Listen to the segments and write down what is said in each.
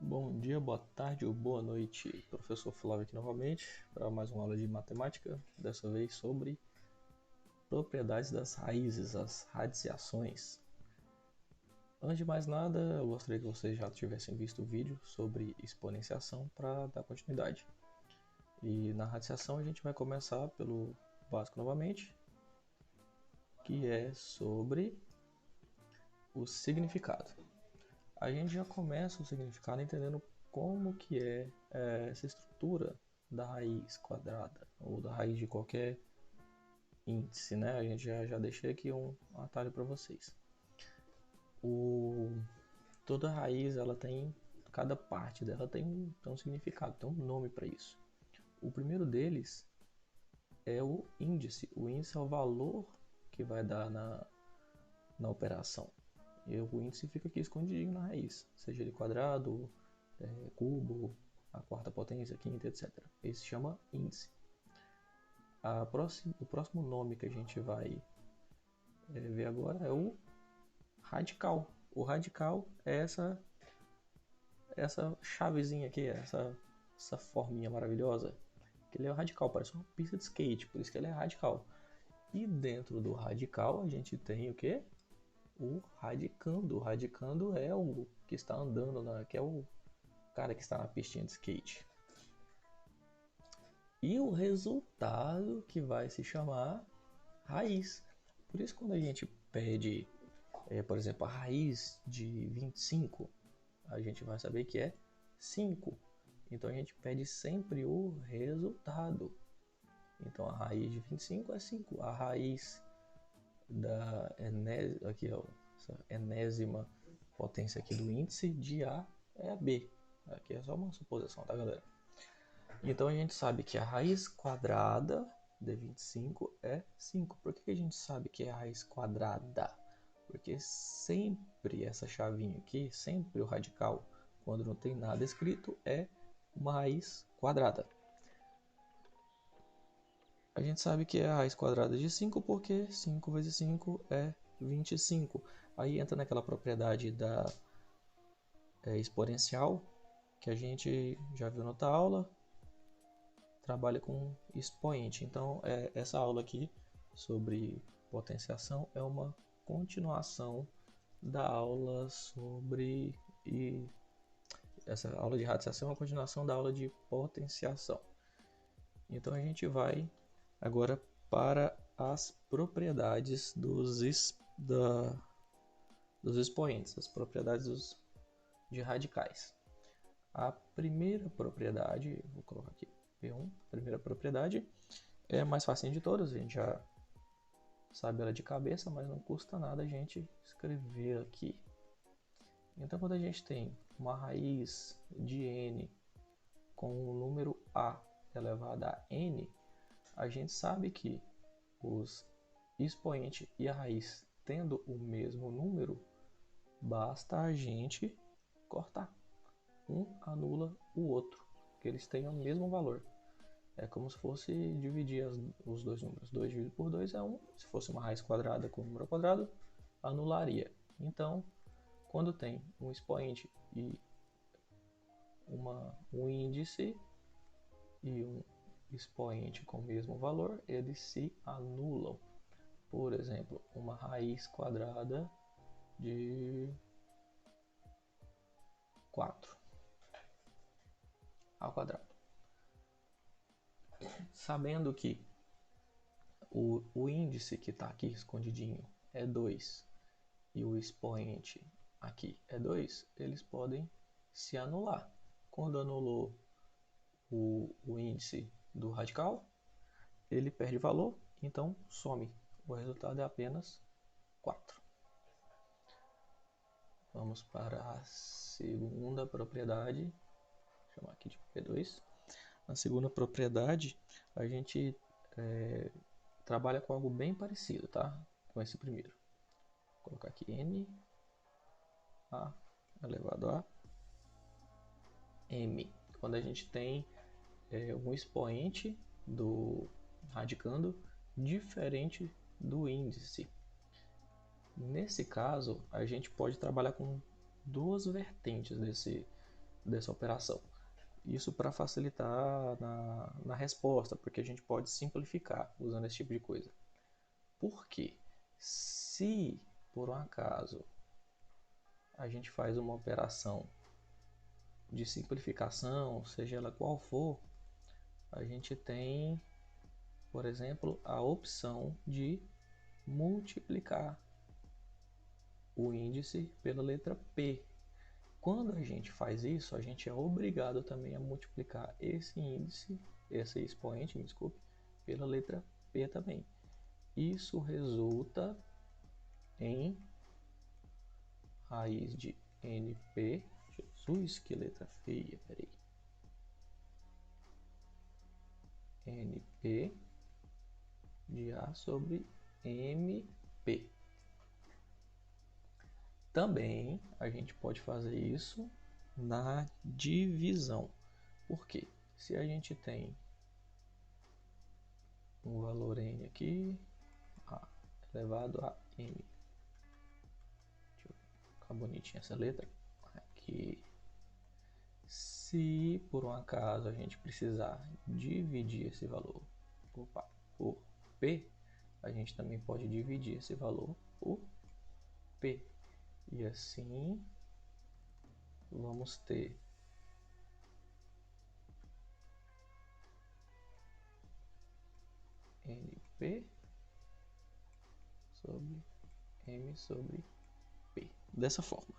Bom dia, boa tarde ou boa noite. Professor Flávio aqui novamente para mais uma aula de matemática, dessa vez sobre propriedades das raízes, as radiciações. Antes de mais nada, eu gostaria que vocês já tivessem visto o vídeo sobre exponenciação para dar continuidade. E na radiciação a gente vai começar pelo básico novamente, que é sobre o significado. A gente já começa o significado entendendo como que é essa estrutura da raiz quadrada ou da raiz de qualquer índice, né? A gente já deixei aqui um atalho para vocês. Toda raiz, ela tem, cada parte dela tem um significado, tem um nome para isso. O primeiro deles é o índice. O índice é o valor que vai dar na operação. E o índice fica aqui escondidinho na raiz, seja ele quadrado, cubo, a quarta potência, a quinta, etc. Esse se chama índice. O próximo nome que a gente vai ver agora é o radical. O radical é essa chavezinha aqui, essa forminha maravilhosa. Que ele é o radical, parece uma pista de skate, por isso que ele é radical. E dentro do radical a gente tem o que? O radicando. O radicando é o que está andando, que é o cara que está na pistinha de skate. E o resultado que vai se chamar raiz. Por isso quando a gente pede, por exemplo, a raiz de 25, a gente vai saber que é 5. Então a gente pede sempre o resultado. Então a raiz de 25 é 5. A raiz da aqui, ó, essa enésima potência aqui do índice de A é a B. Aqui é só uma suposição, tá, galera? Então a gente sabe que a raiz quadrada de 25 é 5. Por que a gente sabe que é a raiz quadrada? Porque sempre essa chavinha aqui, sempre o radical, quando não tem nada escrito, é uma raiz quadrada. A gente sabe que é a raiz quadrada de 5 porque 5 vezes 5 é 25. Aí entra naquela propriedade da exponencial, que a gente já viu na outra aula, trabalha com expoente. Então, essa aula aqui sobre potenciação é uma continuação da aula sobre... essa aula de radiciação é uma continuação da aula de potenciação. Então, a gente vai agora para as propriedades dos expoentes, as propriedades de radicais. A primeira propriedade, vou colocar aqui P1, a primeira propriedade é a mais facinha de todas, a gente já sabe ela de cabeça, mas não custa nada a gente escrever aqui. Então quando a gente tem uma raiz de n com o número a elevado a n, a gente sabe que os expoente e a raiz tendo o mesmo número, basta a gente cortar. Um anula o outro, que eles tenham o mesmo valor. É como se fosse dividir os dois números. 2 dividido por 2 é 1. Se fosse uma raiz quadrada com um número ao quadrado, anularia. Então, quando tem um expoente e um índice e um expoente com o mesmo valor, eles se anulam. Por exemplo, uma raiz quadrada de 4 ao quadrado. Sabendo que o índice que está aqui escondidinho é 2 e o expoente aqui é 2, eles podem se anular. Quando anulou o índice do radical, ele perde valor, então some. O resultado é apenas 4. Vamos para a segunda propriedade, vou chamar aqui de P2. Na segunda propriedade, a gente trabalha com algo bem parecido, tá? Com esse primeiro. Vou colocar aqui n a elevado a m. Quando a gente tem um expoente do radicando diferente do índice. Nesse caso, a gente pode trabalhar com duas vertentes dessa operação. Isso para facilitar na resposta, porque a gente pode simplificar usando esse tipo de coisa. Por quê? Se por um acaso a gente faz uma operação de simplificação, seja ela qual for, a gente tem, por exemplo, a opção de multiplicar o índice pela letra P. Quando a gente faz isso, a gente é obrigado também a multiplicar esse índice, esse expoente, me desculpe, pela letra P também. Isso resulta em raiz de NP, Jesus, que letra feia, peraí, NP de A sobre MP. Também a gente pode fazer isso na divisão. Por quê? Se a gente tem um valor n aqui, A elevado a m. Deixa eu ficar bonitinha essa letra. Aqui. Se por um acaso a gente precisar dividir esse valor por P, a gente também pode dividir esse valor por P. E assim vamos ter NP sobre M sobre P. Dessa forma.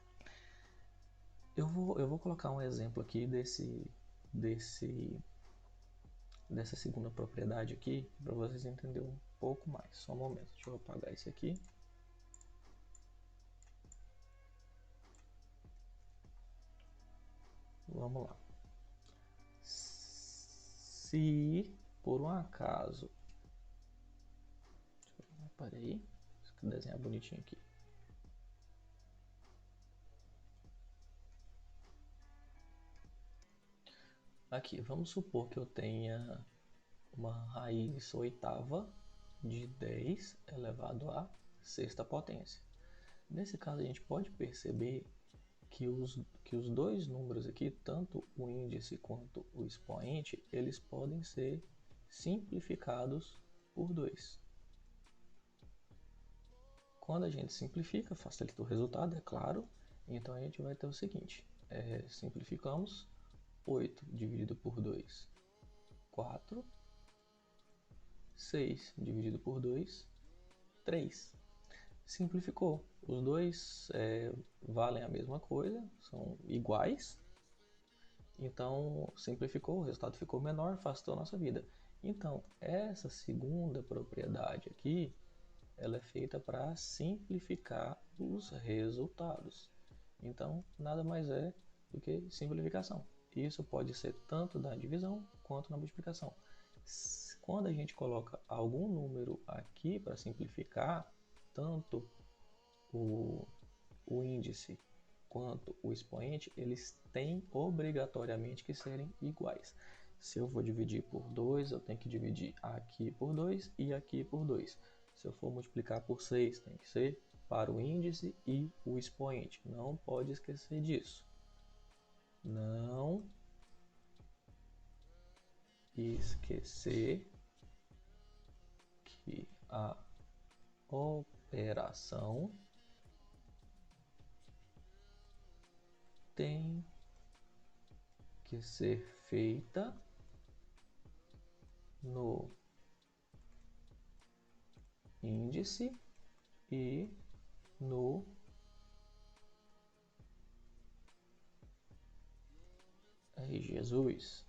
Eu vou colocar um exemplo aqui dessa segunda propriedade aqui, para vocês entenderem um pouco mais. Só um momento, deixa eu apagar isso aqui. Vamos lá. Se por um acaso... Parei, deixa eu desenhar bonitinho aqui. Aqui, vamos supor que eu tenha uma raiz oitava de 10 elevado à sexta potência. Nesse caso, a gente pode perceber que os dois números aqui, tanto o índice quanto o expoente, eles podem ser simplificados por 2. Quando a gente simplifica, facilita o resultado, é claro. Então a gente vai ter o seguinte, simplificamos 8 dividido por 2, 4. 6 dividido por 2, 3. Simplificou. Os dois valem a mesma coisa, são iguais. Então, simplificou, o resultado ficou menor, facilitou a nossa vida. Então, essa segunda propriedade aqui, ela é feita para simplificar os resultados. Então, nada mais é do que simplificação. Isso pode ser tanto na divisão quanto na multiplicação. Quando a gente coloca algum número aqui para simplificar, tanto o índice quanto o expoente, eles têm obrigatoriamente que serem iguais. Se eu vou dividir por 2, eu tenho que dividir aqui por 2 e aqui por 2. Se eu for multiplicar por 6, tem que ser para o índice e o expoente. Não pode esquecer disso. Não esquecer que a operação tem que ser feita no índice e no Jesus.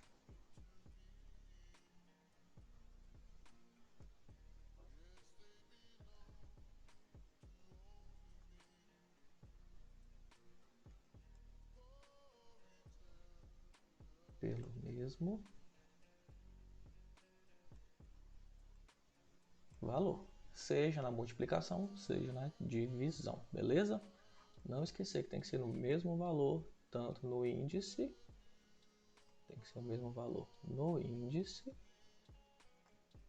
Pelo mesmo valor, seja na multiplicação, seja na divisão, beleza? Não esquecer que tem que ser no mesmo valor, tanto no índice, tem que ser o mesmo valor no índice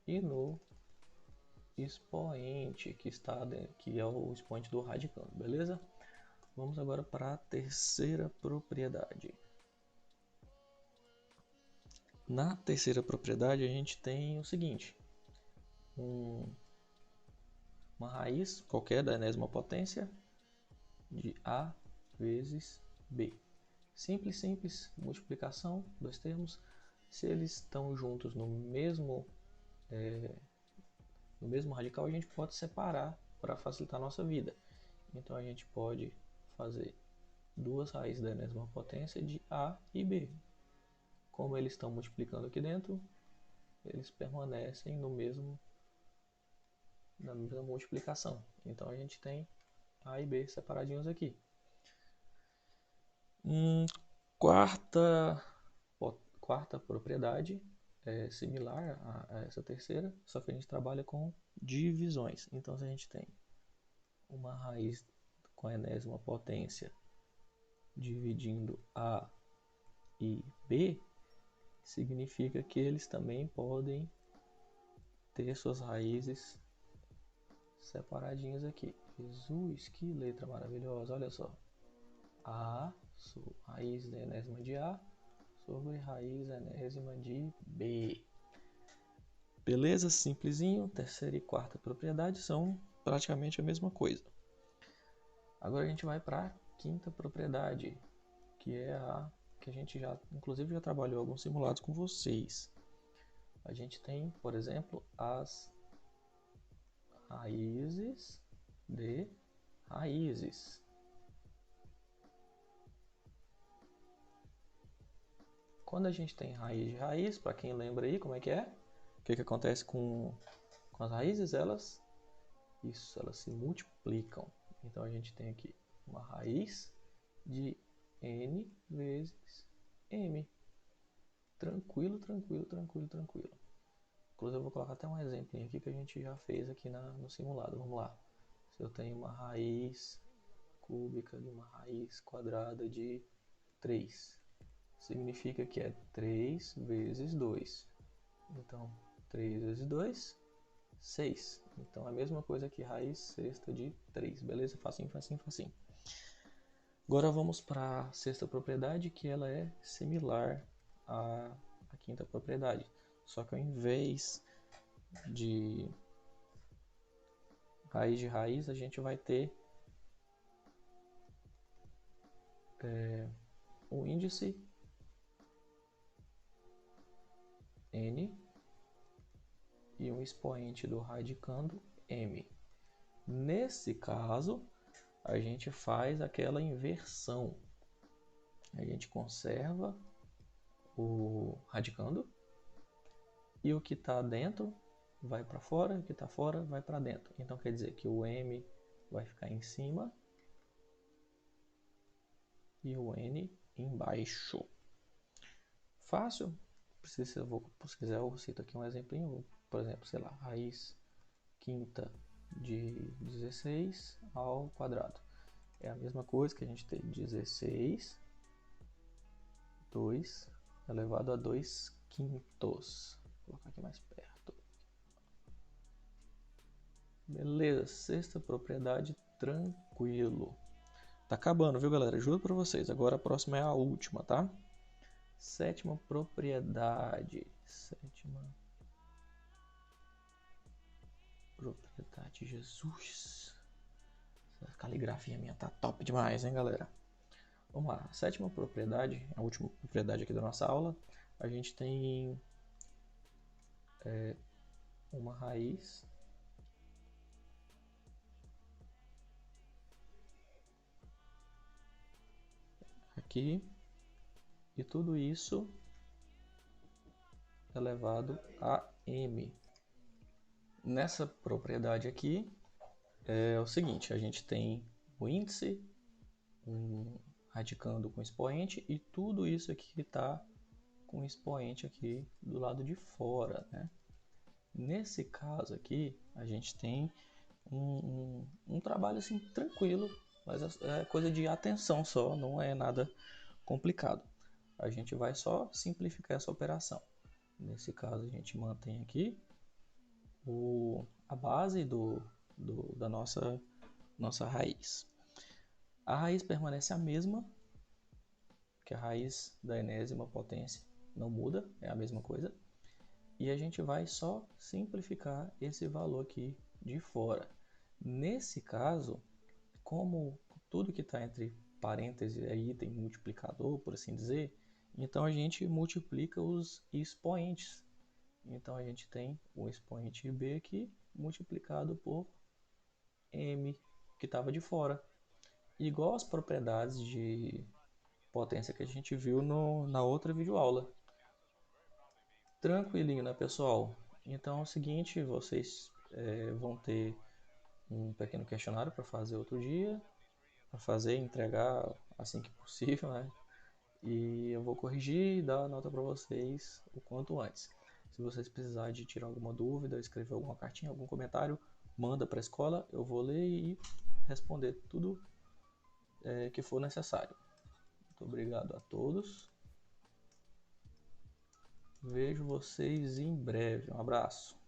e no expoente que é o expoente do radicando, beleza? Vamos agora para a terceira propriedade. Na terceira propriedade a gente tem o seguinte, uma raiz qualquer da enésima potência de A vezes B. Simples, simples, multiplicação, dois termos. Se eles estão juntos no mesmo radical, a gente pode separar para facilitar a nossa vida. Então a gente pode fazer duas raízes da enésima potência de A e B. Como eles estão multiplicando aqui dentro, eles permanecem na mesma multiplicação. Então a gente tem A e B separadinhos aqui. Quarta propriedade é similar a essa terceira, só que a gente trabalha com divisões. Então, se a gente tem uma raiz com a enésima potência dividindo A e B, significa que eles também podem ter suas raízes separadinhas aqui. Jesus, que letra maravilhosa, olha só. A, raiz da enésima de A, sobre raiz enésima de B. Beleza? Simplesinho. Terceira e quarta propriedade são praticamente a mesma coisa. Agora a gente vai para a quinta propriedade, que é a que a gente inclusive já trabalhou alguns simulados com vocês. A gente tem, por exemplo, as raízes de raízes. Quando a gente tem raiz de raiz, para quem lembra aí como é que é, o que acontece com as raízes? Elas se multiplicam. Então a gente tem aqui uma raiz de n vezes m. Tranquilo, tranquilo, tranquilo, tranquilo. Inclusive eu vou colocar até um exemplo aqui que a gente já fez aqui no simulado. Vamos lá. Se eu tenho uma raiz cúbica de uma raiz quadrada de 3, significa que é 3 vezes 2. Então, 3 vezes 2, 6. Então, é a mesma coisa que raiz sexta de 3. Beleza? Facinho, facinho, facinho. Agora vamos para a sexta propriedade, que ela é similar à quinta propriedade. Só que ao invés de raiz, a gente vai ter o índice n e um expoente do radicando m. Nesse caso, a gente faz aquela inversão. A gente conserva o radicando e o que está dentro vai para fora, e o que está fora vai para dentro. Então quer dizer que o m vai ficar em cima e o n embaixo. Fácil? Se quiser eu cito aqui um exemplinho. Por exemplo, sei lá, raiz quinta de 16 ao quadrado. É a mesma coisa que a gente tem 16, 2 elevado a 2 quintos. Vou colocar aqui mais perto. Beleza, sexta propriedade, tranquilo. Tá acabando, viu, galera? Juro pra vocês. Agora a próxima é a última, tá? Sétima propriedade. Jesus. Essa caligrafia minha tá top demais, hein, galera? Vamos lá. A sétima propriedade, a última propriedade aqui da nossa aula. A gente tem uma raiz aqui e tudo isso elevado a m. Nessa propriedade aqui é o seguinte, a gente tem o índice, radicando com expoente, e tudo isso aqui está com expoente aqui do lado de fora, né? Nesse caso aqui, a gente tem um trabalho assim tranquilo, mas é coisa de atenção só, não é nada complicado. A gente vai só simplificar essa operação. Nesse caso, a gente mantém aqui a base da nossa raiz. A raiz permanece a mesma que a raiz da enésima potência não muda, é a mesma coisa. E a gente vai só simplificar esse valor aqui de fora. Nesse caso, como tudo que está entre parênteses é item multiplicador, por assim dizer, então a gente multiplica os expoentes. Então a gente tem o expoente b aqui multiplicado por m, que estava de fora. Igual as propriedades de potência que a gente viu na outra videoaula. Tranquilinho, né, pessoal? Então é o seguinte, vocês vão ter um pequeno questionário para fazer outro dia, para fazer e entregar assim que possível, né? E eu vou corrigir e dar a nota para vocês o quanto antes. Se vocês precisarem de tirar alguma dúvida, escrever alguma cartinha, algum comentário, manda para a escola, eu vou ler e responder tudo que for necessário. Muito obrigado a todos. Vejo vocês em breve. Um abraço.